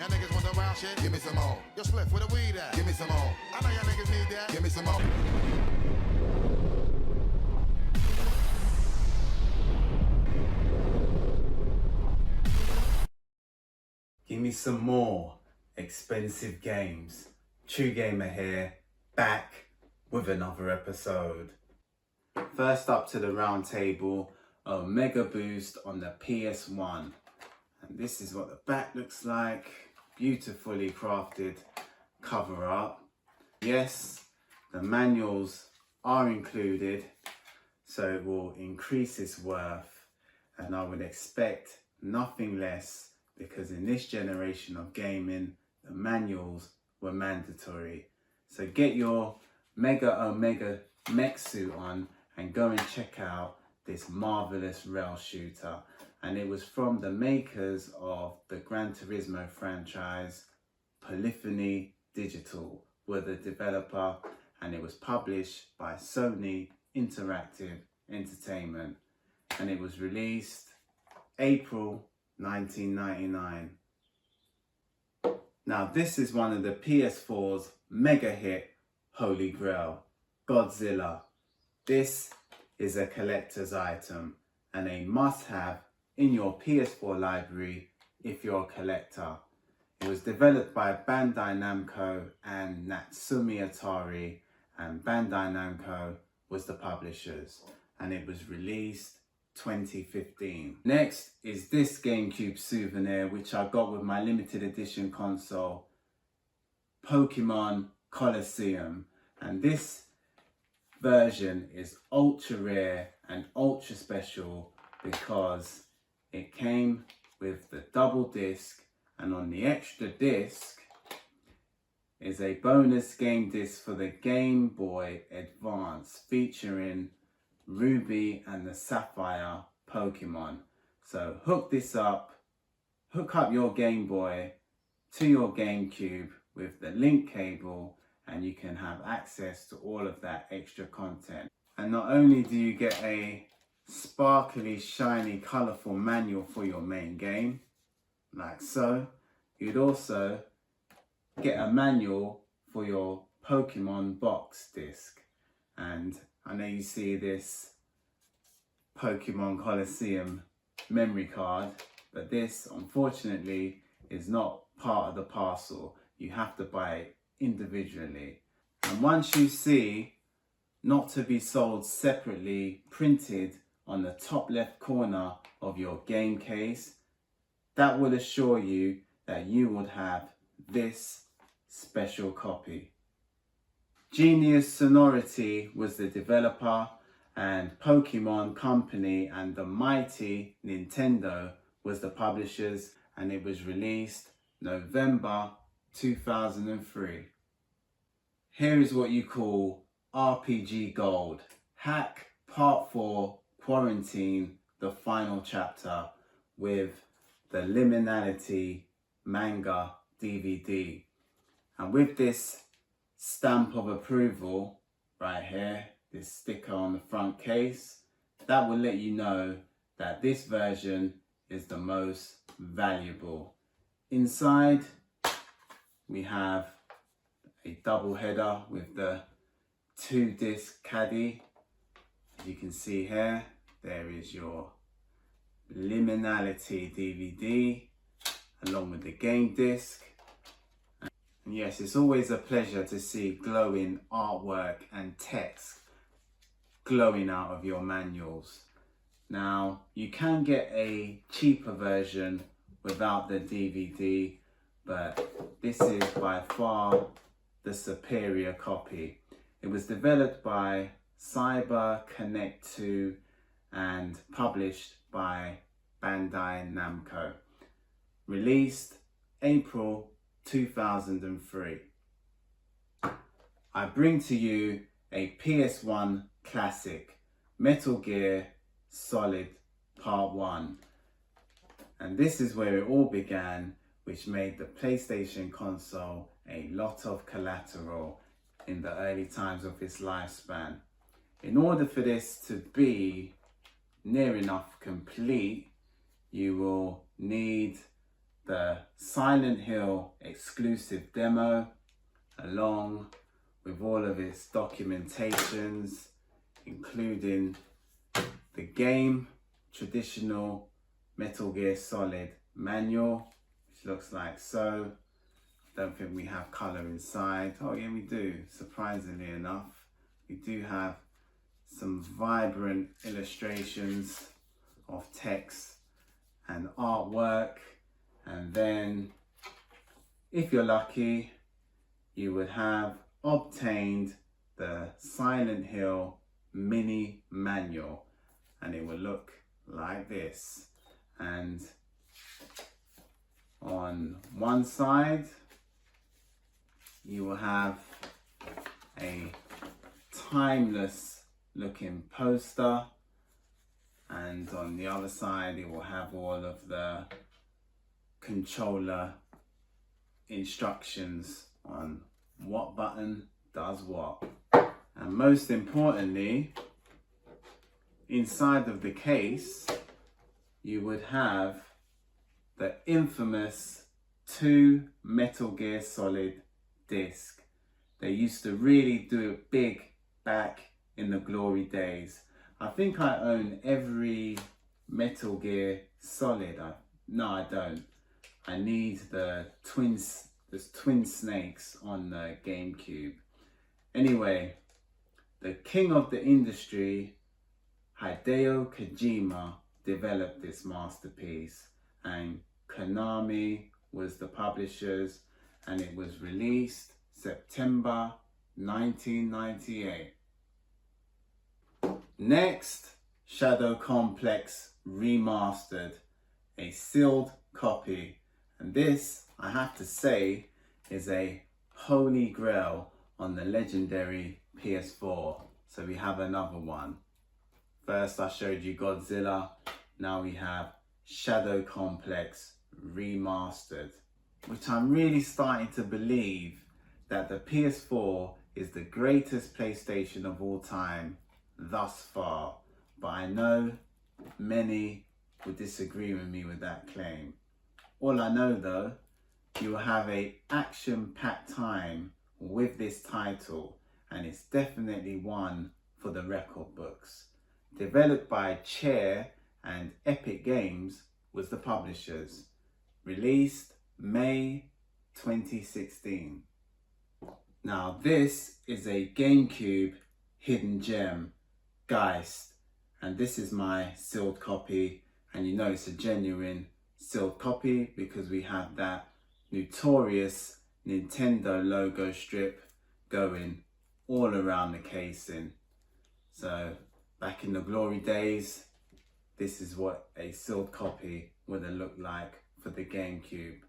Y'all niggas want the wild shit? Give me some more. Yo, Spliff, where the weed at? Give me some more. I know y'all niggas need that. Give me some more. Give me some more expensive games. True Gamer here, back with another episode. First up to the round table, a Mega Boost on the PS1. And this is what the back looks like. Beautifully crafted cover up. Yes, the manuals are included, so it will increase its worth. And I would expect nothing less, because in this generation of gaming, the manuals were mandatory. So get your Mega Omega mech suit on and go and check out this marvelous rail shooter. And it was from the makers of the Gran Turismo franchise. Polyphony Digital were the developer, and it was published by Sony Interactive Entertainment, and it was released April 1999. Now this is one of the PS4's mega hit Holy Grail, Godzilla. This is a collector's item and a must-have in your PS4 library if you're a collector. It was developed by Bandai Namco and Natsumi Atari, and Bandai Namco was the publishers, and it was released 2015. Next is this GameCube souvenir, which I got with my limited edition console, Pokemon Colosseum. And this version is ultra rare and ultra special because it came with the double disc, and on the extra disc is a bonus game disc for the Game Boy Advance featuring Ruby and the Sapphire Pokemon. So hook up your Game Boy to your GameCube with the link cable, and you can have access to all of that extra content. And not only do you get a sparkly, shiny, colourful manual for your main game, like so, you'd also get a manual for your Pokemon box disc. And I know you see this Pokemon Colosseum memory card, but this unfortunately is not part of the parcel. You have to buy it individually. And once you see "not to be sold separately" printed on the top left corner of your game case, that will assure you that you would have this special copy. Genius Sonority was the developer, and Pokemon Company and the mighty Nintendo was the publishers, and it was released November 2003. Here is what you call RPG Gold. Hack Part 4 Quarantine, the final chapter, with the Liminality manga DVD. And with this stamp of approval right here, this sticker on the front case, that will let you know that this version is the most valuable. Inside we have a double header with the 2-disc caddy. As you can see here, there is your Liminality DVD along with the game disc. And yes, it's always a pleasure to see glowing artwork and text glowing out of your manuals. Now, you can get a cheaper version without the DVD, but this is by far the superior copy. It was developed by Cyber Connect 2 and published by Bandai Namco. Released April 2003. I bring to you a PS1 classic, Metal Gear Solid Part 1. And this is where it all began, which made the PlayStation console a lot of collateral in the early times of its lifespan. In order for this to be near enough complete, you will need the Silent Hill exclusive demo along with all of its documentations, including the game traditional Metal Gear Solid manual, which looks like so. Don't think we have color inside. Oh yeah, we do, surprisingly enough. We do have some vibrant illustrations of text and artwork, and then if you're lucky you would have obtained the Silent Hill mini manual, and it will look like this. And on one side you will have a timeless looking poster, and on the other side it will have all of the controller instructions on what button does what. And most importantly, inside of the case you would have the infamous 2 Metal Gear Solid disc. They used to really do it big back in the glory days. I think I own every Metal Gear Solid. No, I don't. I need the there's twin snakes on the GameCube. Anyway, the king of the industry, Hideo Kojima, developed this masterpiece, and Konami was the publishers, and it was released September 1998. Next, Shadow Complex Remastered, a sealed copy, and this, I have to say, is a holy grail on the legendary PS4. So we have another one. First I showed you Godzilla, now we have Shadow Complex Remastered, which I'm really starting to believe that the PS4 is the greatest PlayStation of all time thus far, but I know many would disagree with me with that claim. All I know though, you will have a action-packed time with this title, and it's definitely one for the record books. Developed by Chair and Epic Games was the publishers. Released May 2016. Now this is a GameCube hidden gem, Geist, and this is my sealed copy, and you know it's a genuine sealed copy because we have that notorious Nintendo logo strip going all around the casing. So back in the glory days, this is what a sealed copy would have looked like for the GameCube.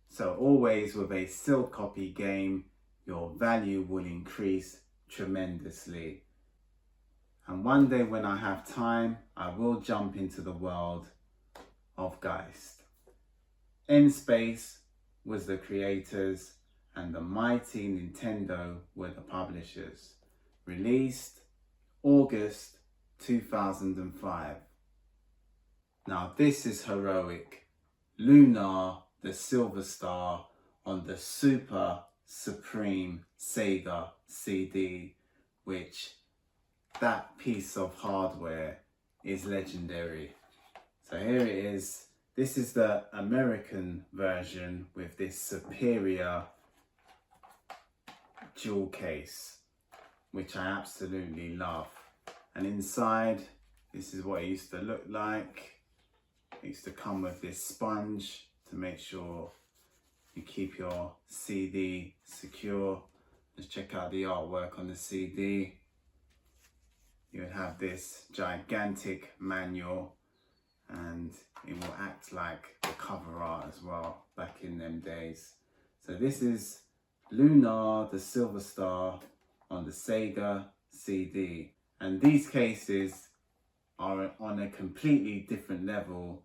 So always with a sealed copy game, your value will increase tremendously. And one day when I have time, I will jump into the world of Geist. N-Space was the creators and the mighty Nintendo were the publishers. Released August 2005. Now this is heroic. Lunar, the Silver Star on the Super Supreme Sega CD, which that piece of hardware is legendary. So here it is. This is the American version with this superior jewel case, which I absolutely love. And inside, this is what it used to look like. It used to come with this sponge to make sure you keep your CD secure. Let's check out the artwork on the CD. You would have this gigantic manual, and it will act like the cover art as well back in them days. So this is Lunar, the Silver Star on the Sega CD. And these cases are on a completely different level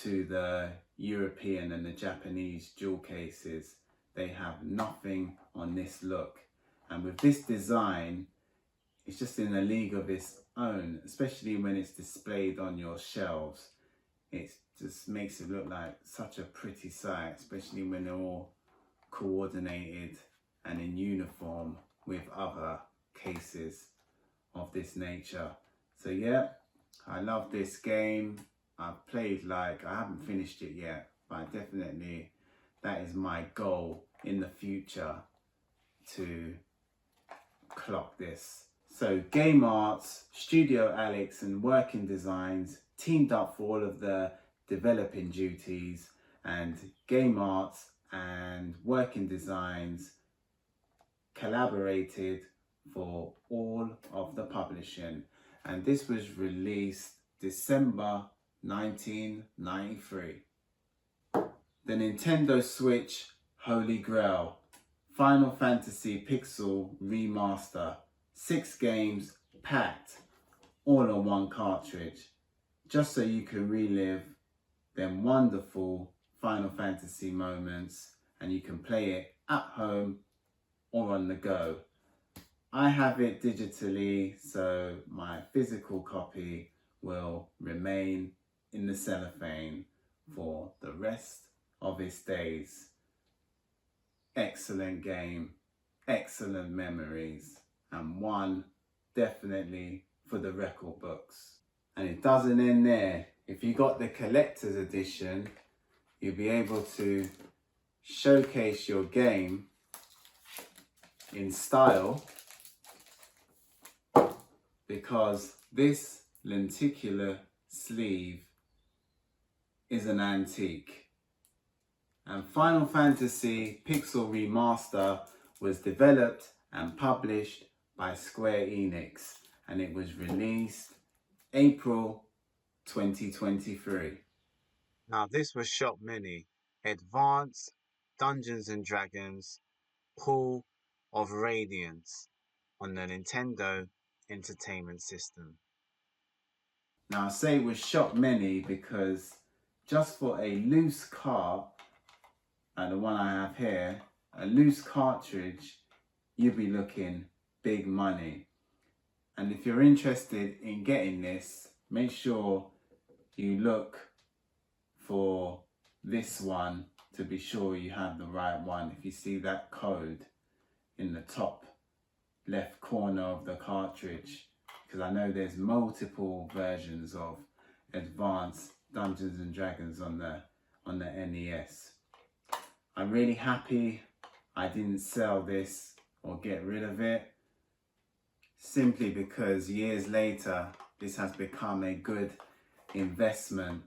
to the European and the Japanese jewel cases. They have nothing on this look. And with this design, it's just in a league of its own, especially when it's displayed on your shelves. it just makes it look like such a pretty sight, especially when they're all coordinated and in uniform with other cases of this nature. So yeah, I love this game. I've played, I haven't finished it yet, but definitely that is my goal in the future, to clock this. So Game Arts, Studio Alex and Working Designs teamed up for all of the developing duties, and Game Arts and Working Designs collaborated for all of the publishing, and this was released December 1993. The Nintendo Switch Holy Grail, Final Fantasy Pixel Remaster, 6 games packed all on one cartridge, just so you can relive them wonderful Final Fantasy moments, and you can play it at home or on the go. I have it digitally, so my physical copy will remain in the cellophane for the rest of its days. Excellent game, excellent memories, and one definitely for the record books. And it doesn't end there. If you got the collector's edition, you'll be able to showcase your game in style, because this lenticular sleeve is an antique. And Final Fantasy Pixel Remaster was developed and published by Square Enix, and it was released April 2023. Now this was shocked many. Advanced Dungeons and Dragons Pool of Radiance on the Nintendo Entertainment System. Now I say it was shocked many because just for a loose cart, and the one I have here, a loose cartridge, you'd be looking big money. And if you're interested in getting this, make sure you look for this one to be sure you have the right one. If you see that code in the top left corner of the cartridge, because I know there's multiple versions of Advanced Dungeons and Dragons on the NES. I'm really happy I didn't sell this or get rid of it, simply because years later this has become a good investment.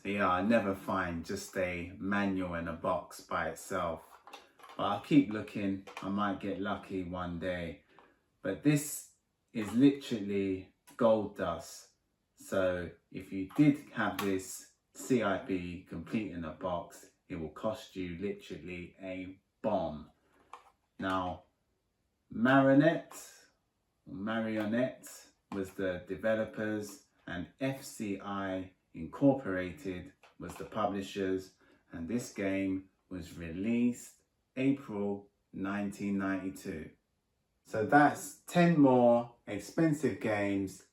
So yeah, I never find just a manual in a box by itself, but I'll keep looking. I might get lucky one day. But this is literally gold dust. So if you did have this CIB complete in a box, it will cost you literally a bomb. Now, Marionette was the developers, and FCI Incorporated was the publishers, and this game was released April 1992. So that's 10 more expensive games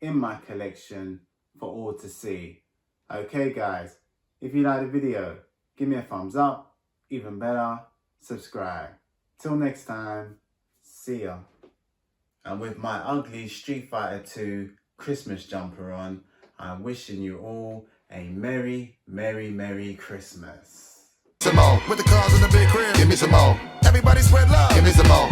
in my collection for all to see. Okay guys, if you like the video, give me a thumbs up, even better, subscribe. Till next time, see ya. And with my ugly Street Fighter 2 Christmas jumper on, I'm wishing you all a Merry, Merry, Merry Christmas. Some more. With the cars in the big crib, give me some more. Everybody spread love, give me some more.